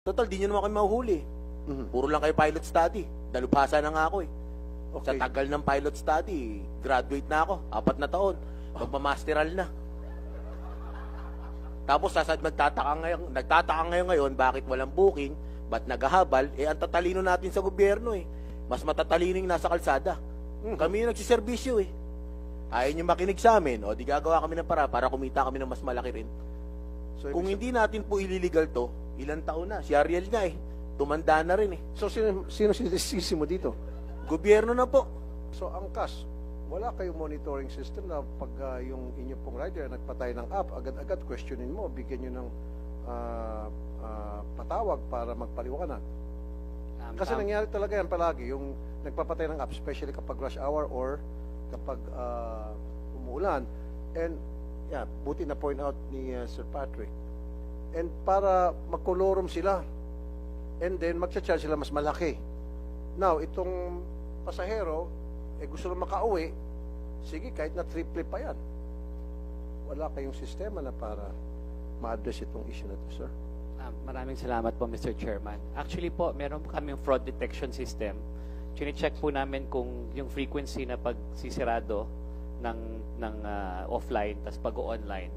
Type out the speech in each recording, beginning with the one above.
Total, di nyo naman kayo mahuhuli. Puro lang kayo pilot study. Dalubhasa na nga ako eh. Sa Okay. tagal ng pilot study, graduate na ako. 4 na taon. Magmamasteral na. Tapos nagtataka ngayon bakit walang booking, ba't naghahabal, ang tatalino natin sa gobyerno eh. Mas matatalino yung nasa kalsada. Kami yung nagsiservisyo eh. Ayaw nyo makinig sa amin, o di gagawa kami ng para kumita kami ng mas malaki rin. So, Kung hindi natin po illegal to, ilang taon na? Si Ariel nga eh. Tumanda na rin eh. So, sino sinisisi mo dito? Gobyerno na po. So, angkas, wala kayong monitoring system na pag yung inyo pong rider nagpatay ng app, agad-agad questionin mo, bigyan nyo ng patawag para magpaliwanag. Kasi nangyari talaga yan palagi, yung nagpapatay ng app, especially kapag rush hour or kapag umuulan. And, yeah, buti na point out ni Sir Patrick. And para magkolorum sila, and then magcha-charge sila mas malaki. Now, itong pasahero, gusto na makauwi, sige, kahit na triple pa yan. Wala kayong sistema na para ma-address itong issue na ito, sir. Maraming salamat po, Mr. Chairman. Actually po, meron po kaming fraud detection system. Chine-check po namin kung yung frequency na pagsisirado ng offline, tas pag-online,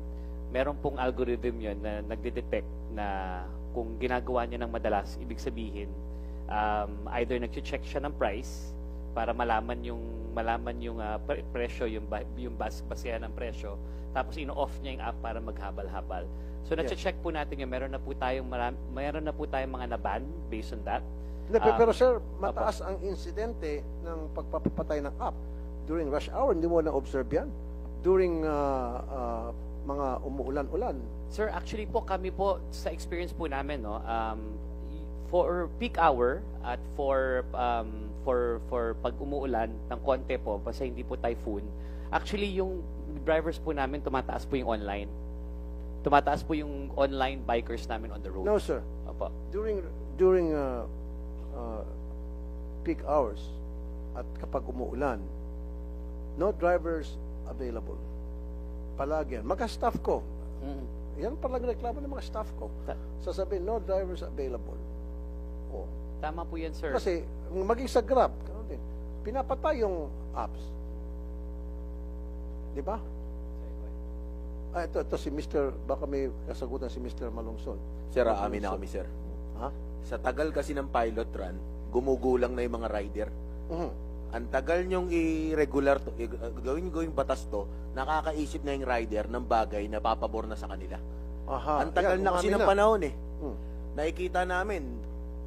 meron pong algorithm yun na nagde-detect na kung ginagawa niya ng madalas, ibig sabihin, either nag-check siya ng price para malaman yung presyo, yung basehan ng presyo, tapos ino-off niya yung app para maghabal-habal. So na-check po natin yung meron na po tayong mga naban based on that. Hindi, pero sir, mataas ang insidente ng pagpapatay ng app during rush hour. Hindi mo na-observe yan? During mga umuulan-ulan. Sir, actually po kami po sa experience po namin for peak hour at for pag umuulan ng konti po basta hindi po typhoon, actually yung drivers po namin tumataas po yung online. Tumataas po yung online bikers namin on the road. No, sir. Opo. During peak hours at kapag umuulan, no drivers available. Palagi yan. Mga-staff ko. Yan palang reklamo ng mga staff ko. Sasabihin, no drivers available. Oh. Tama po yan, sir. Kasi, maging sa Grab, pinapatay yung apps. Di ba? Ito si Mr. Baka may kasagutan si Mr. Malungsod. Sir, amin na kami, sir. Ha? Sa tagal kasi ng pilot run, gumugulang na yung mga rider. Ang tagal nyong i-regular to, gawing batas to, nakakaisip na yung rider ng bagay na papabor na sa kanila. Aha. Ang tagal Yan, na kasi ng umamin na. panahon eh. Nakikita namin,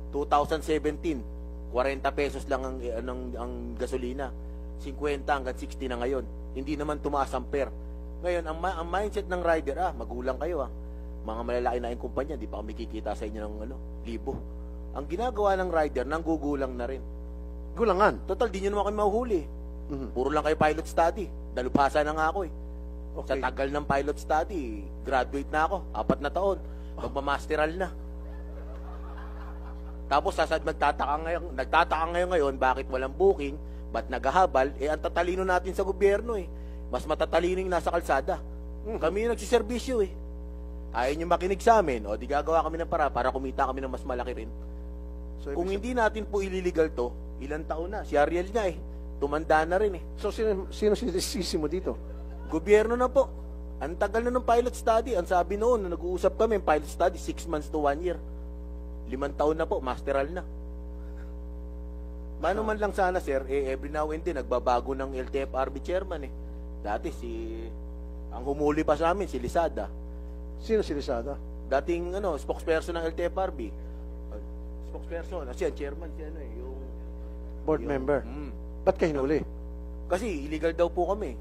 2017, 40 pesos lang ang gasolina. 50 hanggang 60 na ngayon. Hindi naman tumaas ang per. Ngayon, ang mindset ng rider, magulang kayo mga malalaki na yung kumpanya, di pa kami kikita sa inyo ng libo. Ang ginagawa ng rider, nanggugulang na rin. Gulangan. Total, di nyo naman kayo mahuhuli. Puro lang kayo pilot study. Dalubhasa na nga ako eh. Sa Okay. tagal ng pilot study, graduate na ako. 4 na taon. Magmamasteral na. Tapos nagtataka ngayon bakit walang booking, ba't naghahabal, ang tatalino natin sa gobyerno eh. Mas matatalino yung nasa kalsada. Kami yung nagsiservisyo eh. Ayaw nyo makinig sa amin, o di gagawa kami ng para kumita kami ng mas malaki rin. So, Kung hindi natin po illegal to, ilang taon na? Si Ariel nga eh. Tumanda na rin eh. So, sino sinisisi mo dito? Gobyerno na po. Ang tagal na ng pilot study. Ang sabi noon, na nag-uusap kami, pilot study, 6 months to 1 year. 5 taon na po, masteral na. Mano man lang sana, sir, every now and then, nagbabago ng LTFRB chairman eh. Dati ang humuli pa sa amin, si Lisada. Sino si Lisada? Dating, spokesperson ng LTFRB. Spokesperson, ang chairman, yung Board member. Ba't kayo hinuli? Kasi illegal daw po kami.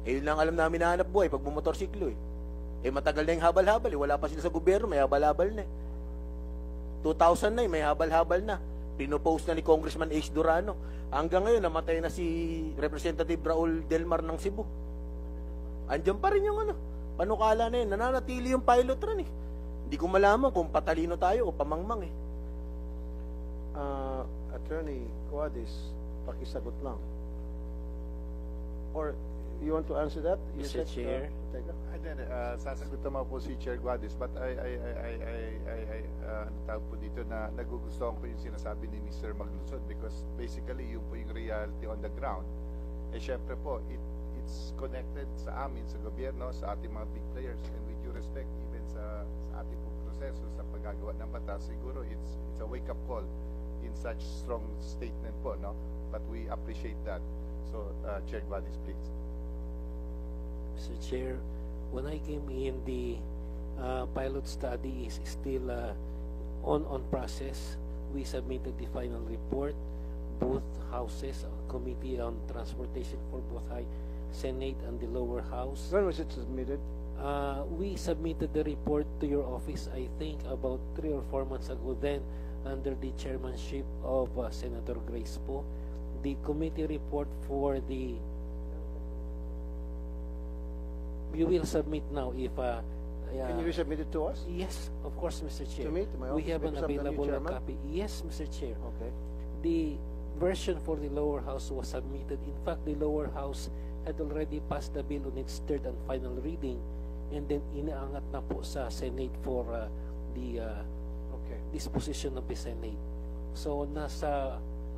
Yun lang alam namin na hanap buhay pag bumotorsiklo eh. Matagal na yung habal-habal eh. Wala pa sila sa gobyerno, may habal-habal na eh. 2000 na eh, may habal-habal na. Pinopost na ni Congressman H. Durano. Hanggang ngayon, namatay na si Representative Raul Delmar ng Cebu. Andiyan pa rin yung panukala na yun. Nananatili yung pilot run eh. Hindi ko malaman kung patalino tayo o pamangmang eh. Attorney Cuadis, pakisagot lang. Or you want to answer that? You Mr. said, Chair. Teka. Sasagot naman po si Chair Guadis, but ano tawag po dito na nagugustuhan ko yung sinasabi ni Mr. Maglusod because basically yun po yung reality on the ground. Eh syempre po, it's connected sa amin, sa gobyerno, sa ating mga big players, and with due respect even sa ating po proseso sa paggagawa ng batas, siguro it's a wake-up call in such strong statement po, no? But we appreciate that. So, Chair Guadis, please. Mr. Chair, when I came in, the pilot study is still on process. We submitted the final report. Both houses, Committee on Transportation for both High Senate and the lower house. When was it submitted? We submitted the report to your office, I think, about 3 or 4 months ago, then under the chairmanship of Senator Grace Poe. The committee report for the you will submit now if Can you resubmit it to us? yes, of course, Mr. Chair. To me, to my We office, have an because I'm the new available chairman? copy. Yes, Mr. Chair. Okay. The version for the lower house was submitted. In fact, the lower house had already passed the bill on its third and final reading, and then inaangat na po sa Senate for the Okay. disposition of the Senate. So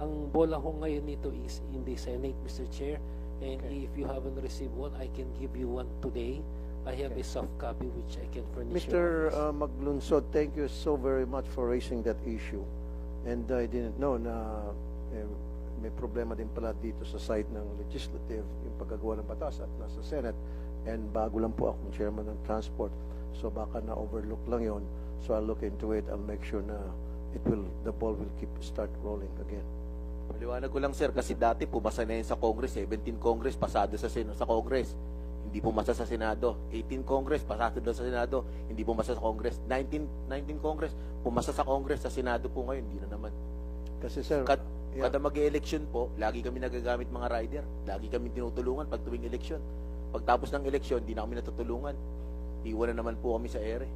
ang bola ho ngayon nito is in the Senate, Mr. Chair, and Okay. if you haven't received one, I can give you one today. I have Okay. a soft copy which I can furnish Mr. your office. Maglunsod, thank you so very much for raising that issue. And I didn't know na may problema din pala dito sa side ng legislative, yung paggagawa ng batas at nasa Senate. And bago lang po akong chairman ng transport, so baka na-overlook lang yon. So I'll look into it. I'll make sure na the ball will start rolling again. Paliwanag ko lang, sir, kasi dati pumasa na yun sa Congress, 17 Congress, pasado sa Congress. Hindi pumasa sa Senado. 18 Congress, pasado doon sa Senado. Hindi pumasa sa Congress. 19 Congress, pumasa sa Congress, sa Senado po ngayon, hindi na naman. Kasi sir, Kada mag-election po, lagi kami nagagamit mga rider. Lagi kami tinutulungan pag tuwing election. Pagtapos ng election, hindi na kami natutulungan. Iwan na naman po kami sa ere.